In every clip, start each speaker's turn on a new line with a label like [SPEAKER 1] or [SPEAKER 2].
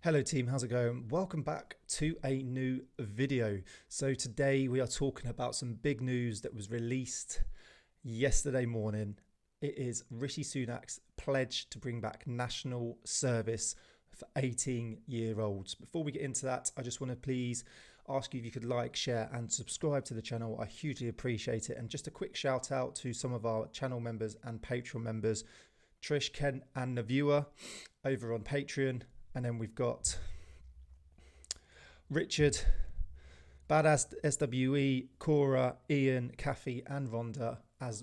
[SPEAKER 1] Hello team, how's it going? Welcome back to a new video. So today we are talking about some big news that was released yesterday morning. It is Rishi Sunak's pledge to bring back national service for 18-year-olds. Before we get into that, I just want to please ask you if you could like, share and subscribe to the channel. I hugely appreciate it. And just a quick shout out to some of our channel members and Patreon members, Trish, Ken and Navua over on Patreon. And then we've got Richard, Badass SWE, Cora, Ian, Kathy and Rhonda as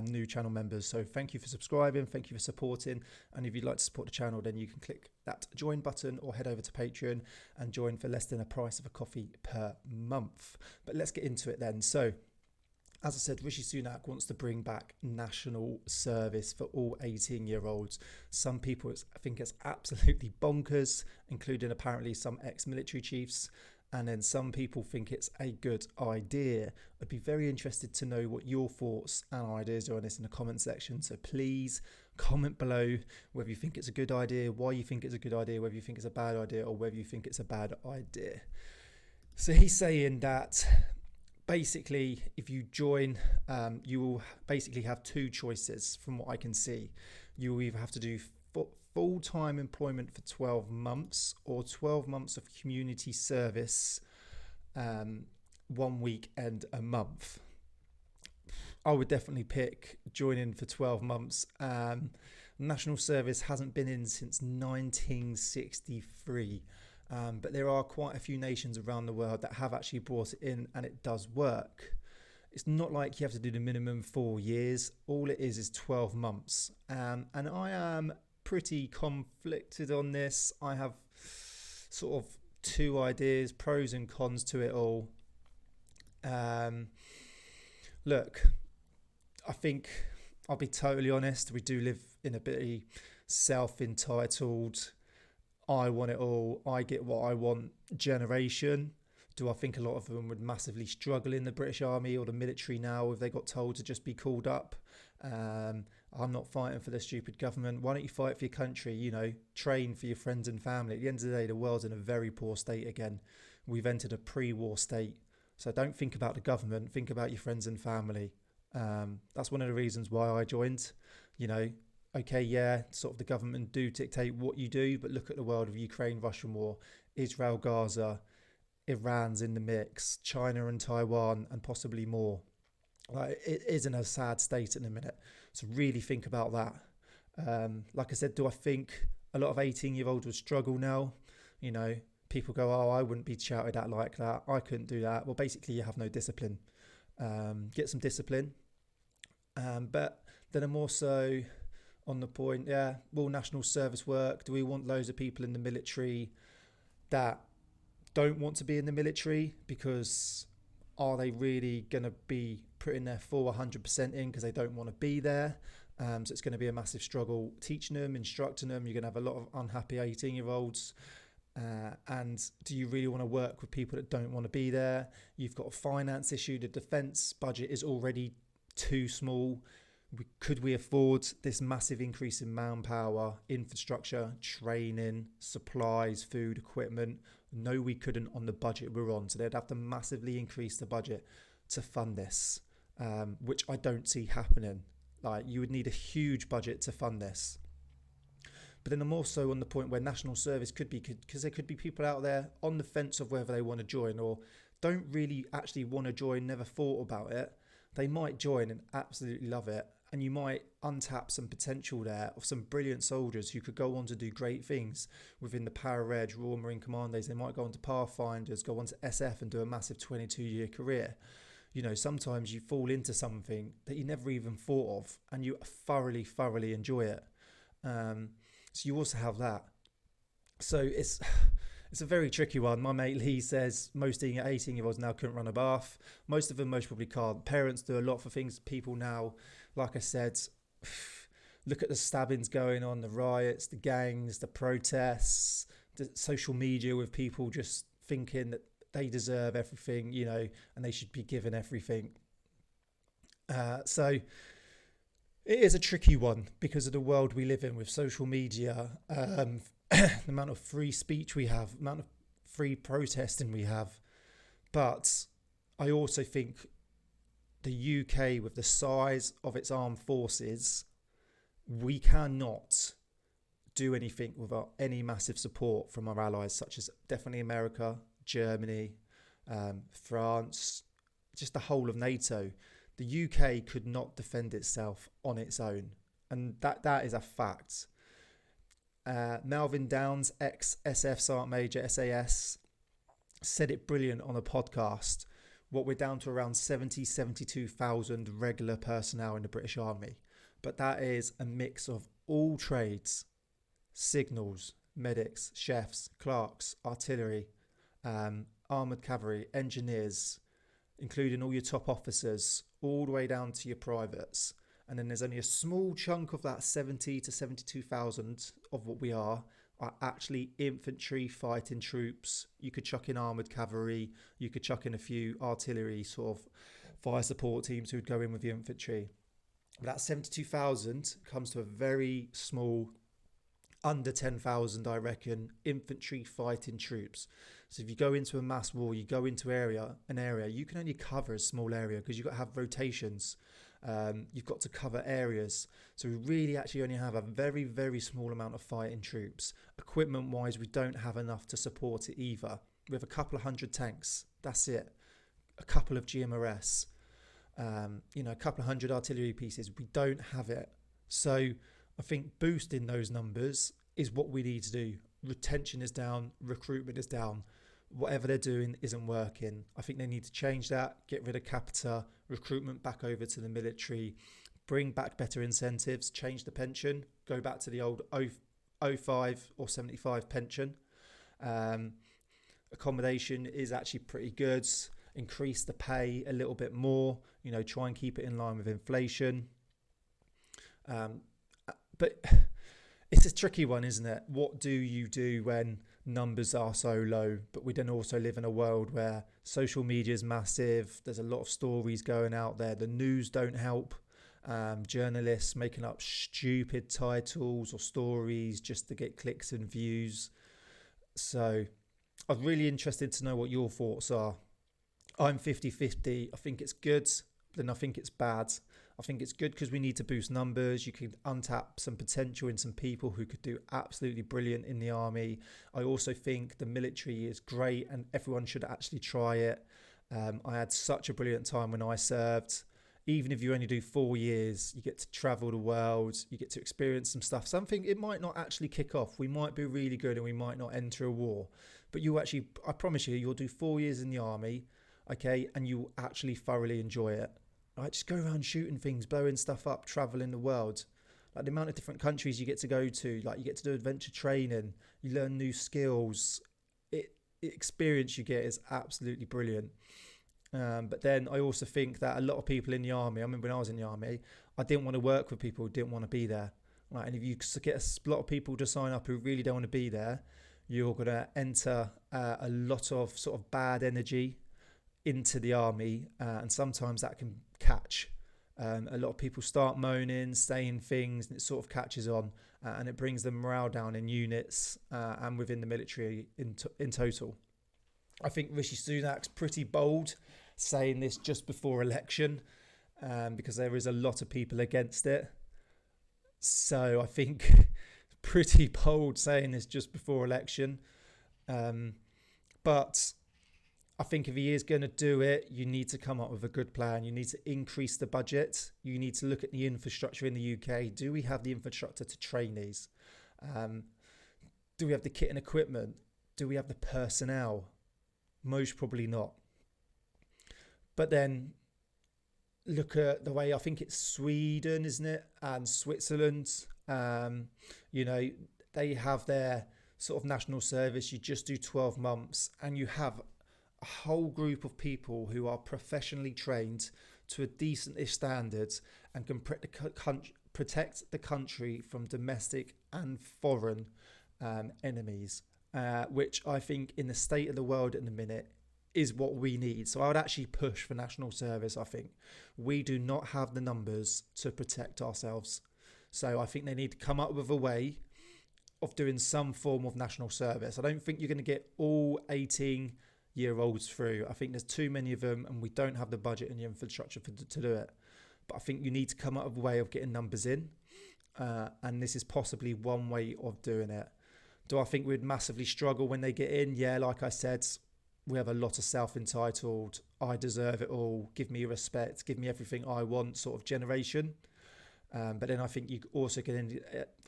[SPEAKER 1] new channel members. So thank you for subscribing, thank you for supporting, and if you'd like to support the channel, then you can click that join button or head over to Patreon and join for less than a price of a coffee per month. But let's get into it then. So as I said, Rishi Sunak wants to bring back national service for all 18-year-olds. Some people think it's absolutely bonkers, including apparently some ex-military chiefs. And then some people think it's a good idea. I'd be very interested to know what your thoughts and ideas are on this in the comment section. So please comment below whether you think it's a good idea, why you think it's a good idea, whether you think it's a bad idea, or whether you think it's a bad idea. So he's saying that basically, if you join, you will basically have two choices from what I can see. You will either have to do full-time employment for 12 months or 12 months of community service, 1 week and a month. I would definitely pick joining for 12 months. National service hasn't been in since 1963. But there are quite a few nations around the world that have actually brought it in and it does work. It's not like you have to do the minimum 4 years. All it is 12 months. And I am pretty conflicted on this. I have sort of two ideas, pros and cons to it all. Look, I think I'll be totally honest. We do live in a bit self-entitled, I want it all, I get what I want generation. Do I think a lot of them would massively struggle in the British Army or the military now if they got told to just be called up? I'm not fighting for the stupid government. Why don't you fight for your country? You know, train for your friends and family. At the end of the day, the world's in a very poor state again. We've entered a pre-war state. So don't think about the government, think about your friends and family. That's one of the reasons why I joined, you know. Okay, yeah, sort of the government do dictate what you do, but look at the world of Ukraine, Russian war, Israel, Gaza, Iran's in the mix, China and Taiwan, and possibly more. Like, it is in a sad state in a minute. So really think about that. Like I said, do I think a lot of 18-year-olds would struggle now? You know, people go, oh, I wouldn't be shouted at like that. I couldn't do that. Well, basically, you have no discipline. Get some discipline. But then I'm also on the point, yeah, will national service work? Do we want loads of people in the military that don't want to be in the military? Because are they really going to be putting their full 100% in because they don't want to be there? So it's going to be a massive struggle teaching them, instructing them. You're going to have a lot of unhappy 18-year-olds. And do you really want to work with people that don't want to be there? You've got a finance issue. The defence budget is already too small. Could we afford this massive increase in manpower, infrastructure, training, supplies, food, equipment? No, we couldn't on the budget we're on. So they'd have to massively increase the budget to fund this, which I don't see happening. Like, you would need a huge budget to fund this. But then I'm also on the point where national service could be, because there could be people out there on the fence of whether they want to join or don't really actually want to join, never thought about it. They might join and absolutely love it. And you might untap some potential there of some brilliant soldiers who could go on to do great things within the Para-Reg, Royal Marine Commandos. They might go on to Pathfinders, go on to SF and do a massive 22-year career. You know, sometimes you fall into something that you never even thought of and you thoroughly, thoroughly enjoy it. So you also have that. So it's a very tricky one. My mate Lee says most 18-year-olds now couldn't run a bath. Most of them most probably can't. Parents do a lot for things. People now, like I said, look at the stabbings going on, the riots, the gangs, the protests, the social media with people just thinking that they deserve everything, you know, and they should be given everything. So it is a tricky one because of the world we live in with social media, the amount of free speech we have, the amount of free protesting we have. But I also think the UK, with the size of its armed forces, we cannot do anything without any massive support from our allies, such as definitely America, Germany, France, just the whole of NATO. The UK could not defend itself on its own, and that is a fact. Melvin Downs, ex-SF Sergeant Major, SAS, said it brilliant on a podcast. What we're down to around 72,000 regular personnel in the British Army. But that is a mix of all trades: signals, medics, chefs, clerks, artillery, armoured cavalry, engineers, including all your top officers, all the way down to your privates. And then there's only a small chunk of that 70 to 72,000 of what we are actually infantry fighting troops. You could chuck in armoured cavalry, you could chuck in a few artillery sort of fire support teams who would go in with the infantry. But that 72,000 comes to a very small, under 10,000, I reckon, infantry fighting troops. So if you go into a mass war, you go into an area, you can only cover a small area because you've got to have rotations. You've got to cover areas. So we really actually only have a very, very small amount of fighting troops. Equipment wise, we don't have enough to support it either. We have a couple of hundred tanks. That's it. A couple of GMRS. A couple of hundred artillery pieces. We don't have it. So I think boosting those numbers is what we need to do. Retention is down. Recruitment is down. Whatever they're doing isn't working. I think they need to change that, get rid of capita, recruitment back over to the military, bring back better incentives, change the pension, go back to the old 05 or 75 pension. Accommodation is actually pretty good. Increase the pay a little bit more, try and keep it in line with inflation. But it's a tricky one, isn't it? What do you do when numbers are so low? But we then also live in a world where social media is massive. There's a lot of stories going out there. The news don't help. Journalists making up stupid titles or stories just to get clicks and views. So I'm really interested to know what your thoughts are. I'm 50-50. I think it's good, then I think it's bad. I think it's good because we need to boost numbers. You can untap some potential in some people who could do absolutely brilliant in the army. I also think the military is great and everyone should actually try it. I had such a brilliant time when I served. Even if you only do 4 years, you get to travel the world, you get to experience some stuff. Something, it might not actually kick off. We might be really good and we might not enter a war. But you actually, I promise you, you'll do 4 years in the army, okay, and you'll actually thoroughly enjoy it. Right, just go around shooting things, blowing stuff up, traveling the world. Like the amount of different countries you get to go to, like you get to do adventure training, you learn new skills. Experience you get is absolutely brilliant. But then I also think that a lot of people in the army, I remember when I was in the army, I didn't want to work with people who didn't want to be there. Right, and if you get a lot of people to sign up who really don't want to be there, you're going to enter a lot of sort of bad energy into the army, and sometimes that can catch. A lot of people start moaning, saying things, and it sort of catches on, and it brings the morale down in units and within the military in total. I think Rishi Sunak's pretty bold saying this just before election, because there is a lot of people against it. So I think pretty bold saying this just before election. But I think if he is going to do it, you need to come up with a good plan. You need to increase the budget. You need to look at the infrastructure in the UK. Do we have the infrastructure to train these? Do we have the kit and equipment? Do we have the personnel? Most probably not. But then look at the way, I think it's Sweden, isn't it? And Switzerland. They have their sort of national service. You just do 12 months and you have a whole group of people who are professionally trained to a decent-ish standards and can protect the country from domestic and foreign enemies, which I think in the state of the world at the minute is what we need. So I would actually push for national service. I think we do not have the numbers to protect ourselves. So I think they need to come up with a way of doing some form of national service. I don't think you're going to get all 18-year-olds through. I think there's too many of them, and we don't have the budget and the infrastructure to do it. But I think you need to come up with a way of getting numbers in, and this is possibly one way of doing it. Do I think we'd massively struggle when they get in? Yeah, like I said, we have a lot of self-entitled, I deserve it all, give me respect, give me everything I want sort of generation. But then I think you also can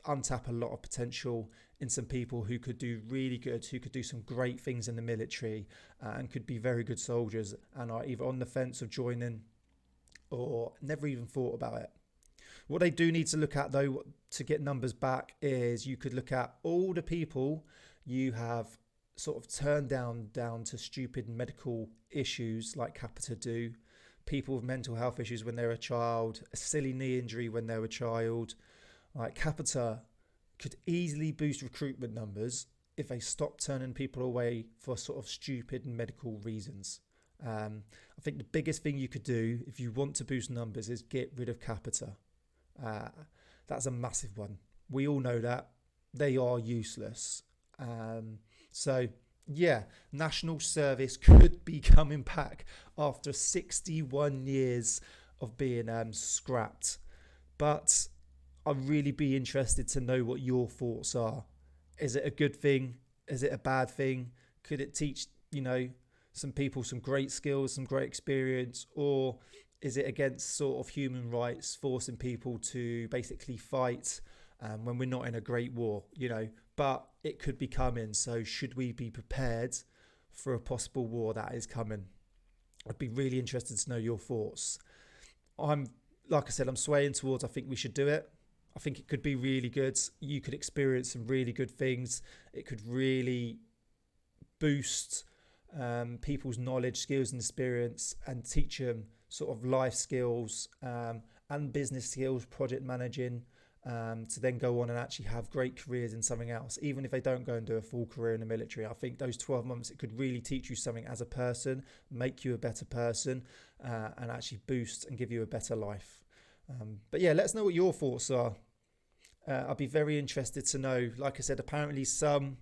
[SPEAKER 1] untap a lot of potential in some people who could do really good, who could do some great things in the military and could be very good soldiers and are either on the fence of joining or never even thought about it. What they do need to look at, though, to get numbers back is you could look at all the people you have sort of turned down to stupid medical issues like Capita do, people with mental health issues when they're a child, a silly knee injury when they're a child. Like Capita could easily boost recruitment numbers if they stop turning people away for sort of stupid medical reasons. I think the biggest thing you could do if you want to boost numbers is get rid of Capita. That's a massive one. We all know that. They are useless. So, yeah, national service could be coming back after 61 years of being scrapped. But I'd really be interested to know what your thoughts are. Is it a good thing? Is it a bad thing? Could it teach, some people some great skills, some great experience? Or is it against sort of human rights, forcing people to basically fight when we're not in a great war, But it could be coming. So should we be prepared for a possible war that is coming? I'd be really interested to know your thoughts. Like I said, I'm swaying towards I think we should do it. I think it could be really good. You could experience some really good things. It could really boost people's knowledge, skills and experience and teach them sort of life skills and business skills, project managing, to then go on and actually have great careers in something else. Even if they don't go and do a full career in the military, I think those 12 months, it could really teach you something as a person, make you a better person, and actually boost and give you a better life. But yeah, let us know what your thoughts are. I'd be very interested to know. Like I said, apparently some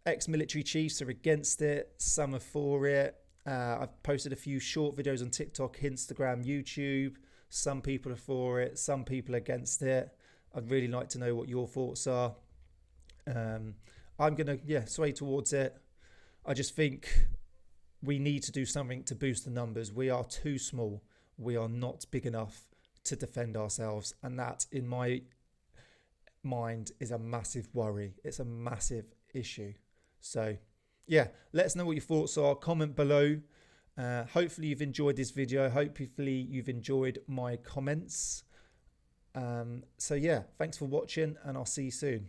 [SPEAKER 1] ex-military chiefs are against it, some are for it. I've posted a few short videos on TikTok, Instagram, YouTube. Some people are for it, some people are against it. I'd really like to know what your thoughts are. I'm going to sway towards it. I just think we need to do something to boost the numbers. We are too small. We are not big enough to defend ourselves. And that, in my mind, is a massive worry. It's a massive issue. So, yeah, let us know what your thoughts are. Comment below. Hopefully you've enjoyed this video. Hopefully you've enjoyed my comments. So, yeah, thanks for watching, and I'll see you soon.